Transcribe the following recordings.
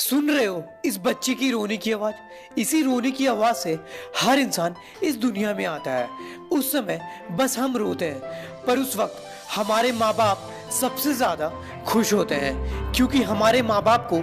सुन रहे हो इस बच्चे की रोने की आवाज। इसी रोने की आवाज से हर इंसान इस दुनिया में आता है। उस समय बस हम रोते हैं, पर उस वक्त हमारे माँ बाप सबसे ज्यादा खुश होते हैं, क्योंकि हमारे माँ बाप को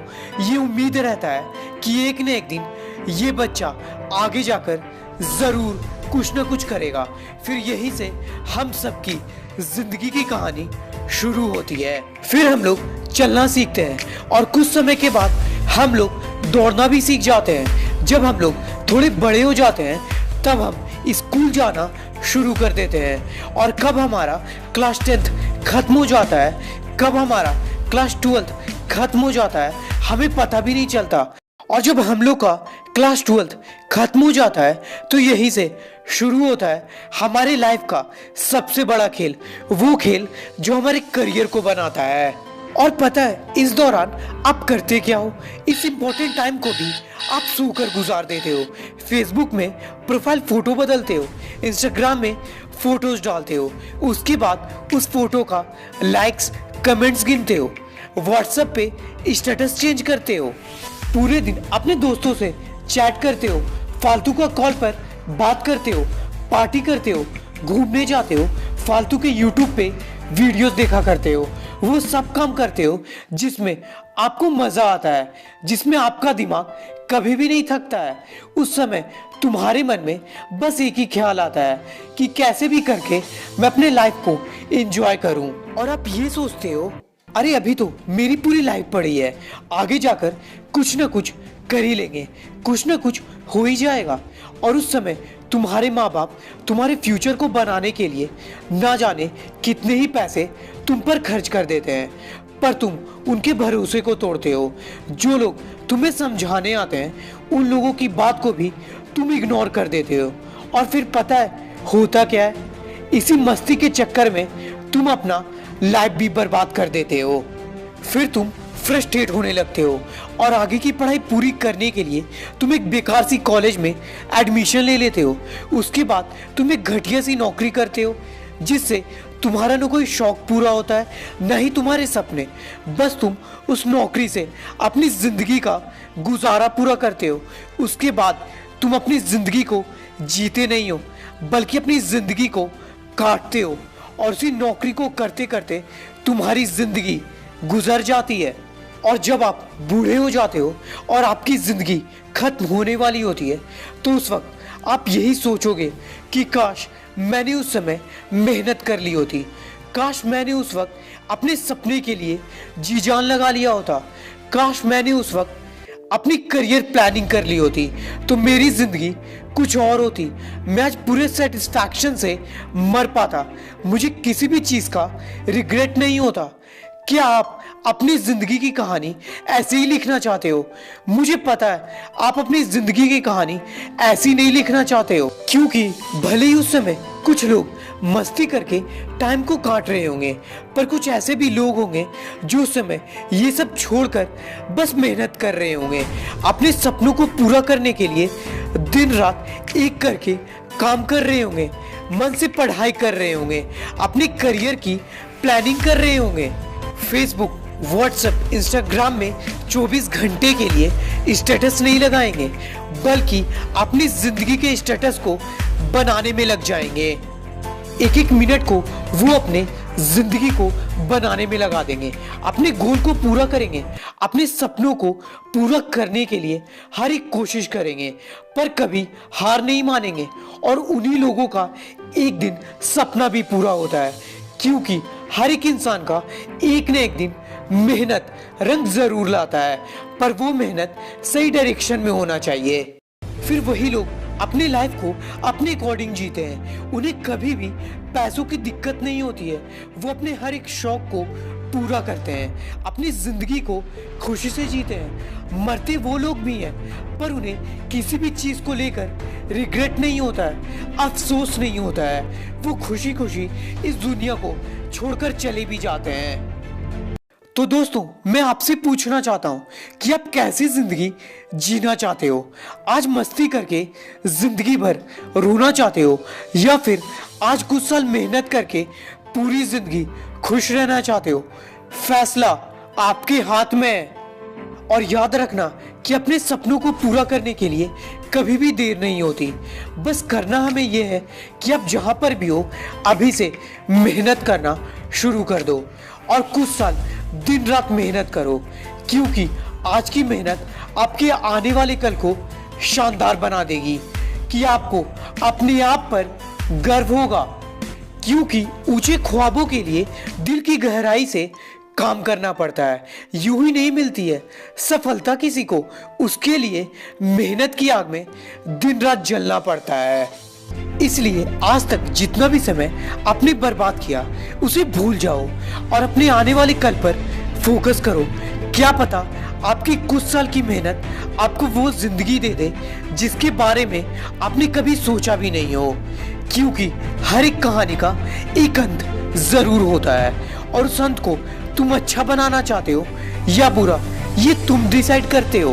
ये उम्मीद रहता है कि एक न एक दिन ये बच्चा आगे जाकर जरूर कुछ न कुछ करेगा। फिर यहीं से हम सबकी जिंदगी की कहानी शुरू होती है। फिर हम लोग चलना सीखते हैं और कुछ समय के बाद हम लोग दौड़ना भी सीख जाते हैं। जब हम लोग थोड़े बड़े हो जाते हैं तब हम स्कूल जाना शुरू कर देते हैं, और कब हमारा क्लास 10th खत्म हो जाता है, कब हमारा क्लास 12th खत्म हो जाता है, हमें पता भी नहीं चलता। और जब हम लोग का क्लास 12th खत्म हो जाता है तो यहीं से शुरू होता है हमारे लाइफ का सबसे बड़ा खेल, वो खेल जो हमारे करियर को बनाता है। और पता है इस दौरान आप करते क्या हो? इस इम्पोर्टेंट टाइम को भी आप सोकर गुजार देते हो। फेसबुक में प्रोफाइल फोटो बदलते हो, इंस्टाग्राम में फोटोज डालते हो, उसके बाद उस फोटो का लाइक्स कमेंट्स गिनते हो, व्हाट्सएप पे स्टेटस चेंज करते हो, पूरे दिन अपने दोस्तों से चैट करते हो, फालतू का कॉल पर बात करते हो, पार्टी करते हो, घूमने जाते हो, फालतू के यूट्यूब पे वीडियोस देखा करते हो। वो सब काम करते हो जिसमें आपको मजा आता है, जिसमें आपका दिमाग कभी भी नहीं थकता है। उस समय तुम्हारे मन में बस एक ही ख्याल आता है कि कैसे भी करके मैं अपने लाइफ को एंजॉय करूं। और आप ये सोचते हो अरे अभी तो मेरी पूरी लाइफ पड़ी है, आगे जाकर कुछ ना कुछ कर ही लेंगे, कुछ ना कुछ हो ही जाएगा। और उस समय तुम्हारे माँ बाप तुम्हारे फ्यूचर को बनाने के लिए ना जाने कितने ही पैसे तुम पर खर्च कर देते हैं, पर तुम उनके भरोसे को तोड़ते हो। जो लोग तुम्हें समझाने आते हैं उन लोगों की बात को भी तुम इग्नोर कर देते हो। और फिर पता है होता क्या है? इसी मस्ती के चक्कर में तुम अपना लाइफ भी बर्बाद कर देते हो। फिर तुम फ्रस्ट्रेट होने लगते हो और आगे की पढ़ाई पूरी करने के लिए तुम एक बेकार सी कॉलेज में एडमिशन ले लेते हो। उसके बाद तुम एक घटिया सी नौकरी करते हो जिससे तुम्हारा न कोई शौक पूरा होता है, न ही तुम्हारे सपने। बस तुम उस नौकरी से अपनी जिंदगी का गुजारा पूरा करते हो। उसके बाद तुम अपनी जिंदगी को जीते नहीं हो, बल्कि अपनी जिंदगी को काटते हो, और उसी नौकरी को करते करते तुम्हारी जिंदगी गुजर जाती है। और जब आप बूढ़े हो जाते हो और आपकी जिंदगी खत्म होने वाली होती है तो उस वक्त आप यही सोचोगे कि काश मैंने उस समय मेहनत कर ली होती, काश मैंने उस वक्त अपने सपने के लिए जी जान लगा लिया होता, काश मैंने उस वक्त अपनी करियर प्लानिंग कर ली होती तो मेरी जिंदगी कुछ और होती। मैं आज पूरे सेटिस्फैक्शन से मर पाता, मुझे किसी भी चीज का रिग्रेट नहीं होता। क्या आप अपनी जिंदगी की कहानी ऐसे ही लिखना चाहते हो? मुझे पता है आप अपनी जिंदगी की कहानी ऐसी नहीं लिखना चाहते हो, क्योंकि भले ही उस समय कुछ लोग मस्ती करके टाइम को काट रहे होंगे, पर कुछ ऐसे भी लोग होंगे जो उस समय ये सब छोड़कर बस मेहनत कर रहे होंगे, अपने सपनों को पूरा करने के लिए दिन रात एक करके काम कर रहे होंगे, मन से पढ़ाई कर रहे होंगे, अपने करियर की प्लानिंग कर रहे होंगे। फेसबुक, व्हाट्सएप, इंस्टाग्राम में 24 घंटे के लिए स्टेटस नहीं लगाएंगे, बल्कि अपनी जिंदगी के स्टेटस को बनाने में लग जाएंगे। एक एक मिनट को वो अपने जिंदगी को बनाने में लगा देंगे, अपने गोल को पूरा करेंगे, अपने सपनों को पूरा करने के लिए हर एक कोशिश करेंगे, पर कभी हार नहीं मानेंगे। और उन्हीं लोगों का एक दिन सपना भी पूरा होता है, क्योंकि हर एक इंसान का एक न एक दिन मेहनत रंग जरूर लाता है, पर वो मेहनत सही डायरेक्शन में होना चाहिए। फिर वही लोग अपनी लाइफ को अपने अकॉर्डिंग जीते हैं, उन्हें कभी भी पैसों की दिक्कत नहीं होती है। वो अपने हर एक शौक को पूरा करते हैं, अपनी जिंदगी को खुशी से जीते हैं। मरते वो लोग भी हैं, पर उन्हें किसी भी चीज को लेकर रिग्रेट नहीं होता है, अफसोस नहीं होता है। वो खुशी खुशी इस दुनिया को छोड़कर चले भी जाते हैं। तो दोस्तों मैं आपसे पूछना चाहता हूँ कि आप कैसी जिंदगी जीना चाहते हो? आज मस्ती करके जिंदगी भर रोना चाहते हो, या फिर आज कुछ साल मेहनत करके पूरी जिंदगी खुश रहना चाहते हो? फैसला आपके हाथ में है। और याद रखना कि अपने सपनों को पूरा करने के लिए कभी भी देर नहीं होती। बस करना हमें यह है कि आप जहां पर भी हो अभी से मेहनत करना शुरू कर दो और कुछ साल दिन रात मेहनत करो, क्योंकि आज की मेहनत आपके आने वाले कल को शानदार बना देगी कि आपको अपने आप पर गर्व होगा। क्योंकि ऊंचे ख्वाबों के लिए दिल की गहराई से काम करना पड़ता है, यूं ही नहीं मिलती है सफलता किसी को। उसके लिए मेहनत की आग में दिन रात जलना पड़ता है। इसलिए आज तक जितना भी समय आपने बर्बाद किया उसे भूल जाओ और अपने आने वाले कल पर फोकस करो। क्या पता आपकी कुछ साल की मेहनत आपको वो जिंदगी दे दे जिसके बारे में आपने कभी सोचा भी नहीं हो। क्योंकि हर एक कहानी का एक अंत जरूर होता है और उस अंत को तुम अच्छा बनाना चाहते हो या बुरा, ये तुम डिसाइड करते हो।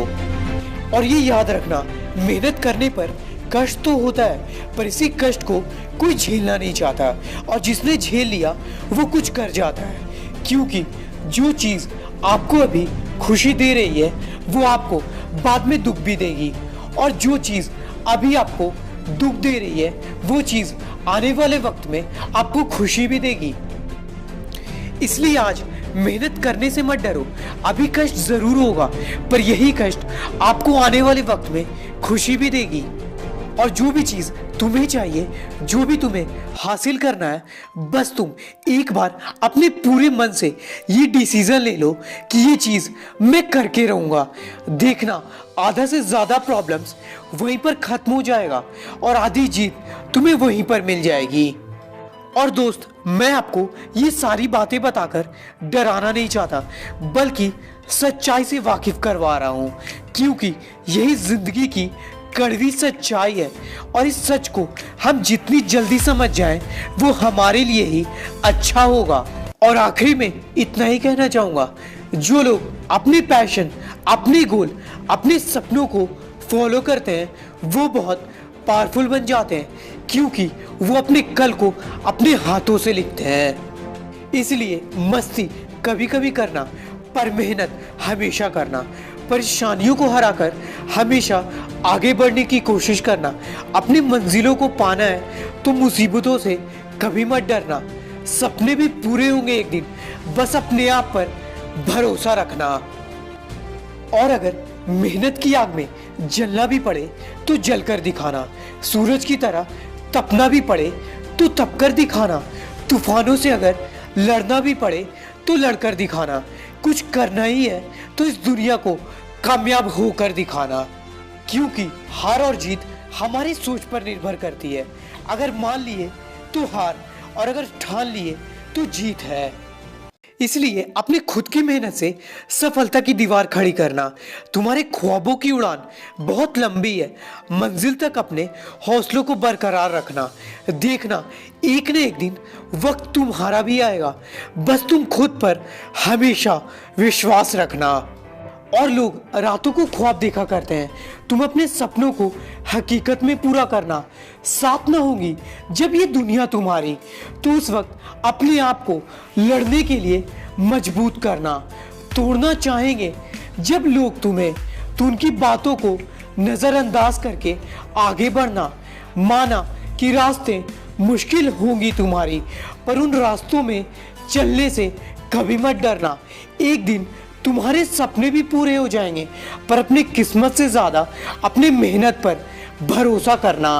और ये याद रखना, मेहनत करने पर कष्ट तो होता है, पर इसी कष्ट को कोई झेलना नहीं चाहता और जिसने झेल लिया वो कुछ कर जाता है। क्योंकि जो चीज आपको अभी खुशी दे रही है वो आपको बाद में दुख भी देगी, और जो चीज अभी आपको दुख दे रही है वो चीज आने वाले वक्त में आपको खुशी भी देगी। इसलिए आज मेहनत करने से मत डरो। अभी कष्ट जरूर होगा, पर यही कष्ट आपको आने वाले वक्त में खुशी भी देगी। और जो भी चीज तुम्हें चाहिए, जो भी तुम्हें हासिल करना है, बस तुम एक बार अपने पूरे मन से ये डिसीजन ले लो कि ये चीज मैं करके रहूंगा। देखना, आधा से ज्यादा प्रॉब्लम्स वहीं पर खत्म हो जाएगा और आधी जीत तुम्हें वहीं पर मिल जाएगी। और दोस्त, मैं आपको ये सारी बातें बताकर डराना नहीं चाहता, बल्कि सच्चाई से वाकिफ करवा रहा हूं, क्योंकि यही जिंदगी की कड़वी सच्चाई है और इस सच को हम जितनी जल्दी समझ जाएं वो हमारे लिए ही अच्छा होगा। और आखिरी में इतना ही कहना चाहूंगा, जो लोग अपने पैशन, अपने गोल, अपने सपनों को फॉलो करते हैं वो बहुत पावरफुल बन जाते हैं, क्योंकि वो अपने कल को अपने हाथों से लिखते हैं। इसलिए मस्ती कभी कभी करना, पर मेहनत हमेशा करना। परेशानियों को हराकर हमेशा आगे बढ़ने की कोशिश करना। अपनी मंजिलों को पाना है तो मुसीबतों से कभी मत डरना। सपने भी पूरे होंगे एक दिन, बस अपने आप पर भरोसा रखना। और अगर मेहनत की आग में जलना भी पड़े तो जलकर दिखाना, सूरज की तरह तपना भी पड़े तो तपकर दिखाना, तूफानों से अगर लड़ना भी पड़े तो लड़कर दिखाना। कुछ करना ही है तो इस दुनिया को कामयाब होकर दिखाना, क्योंकि हार और जीत हमारी सोच पर निर्भर करती है। अगर मान लिए तो हार, और अगर ठान लिए तो जीत है। इसलिए अपने खुद की मेहनत से सफलता की दीवार खड़ी करना। तुम्हारे ख्वाबों की उड़ान बहुत लंबी है, मंजिल तक अपने हौसलों को बरकरार रखना। देखना, एक न एक दिन वक्त तुम्हारा भी आएगा, बस तुम खुद पर हमेशा विश्वास रखना। और लोग रातों को ख्वाब देखा करते हैं, तुम अपने सपनों को हकीकत में पूरा करना। साथ न होगी जब ये दुनिया तुम्हारी, तो उस वक्त अपने आप को लड़ने के लिए मजबूत करना। तोड़ना चाहेंगे जब लोग तुम्हें, तो उनकी बातों को नजरअंदाज करके आगे बढ़ना। माना कि रास्ते मुश्किल होंगी तुम्हारी, पर उन रास्तों में चलने से कभी मत डरना। एक दिन तुम्हारे सपने भी पूरे हो जाएंगे, पर अपनी किस्मत से ज्यादा अपने मेहनत पर भरोसा करना।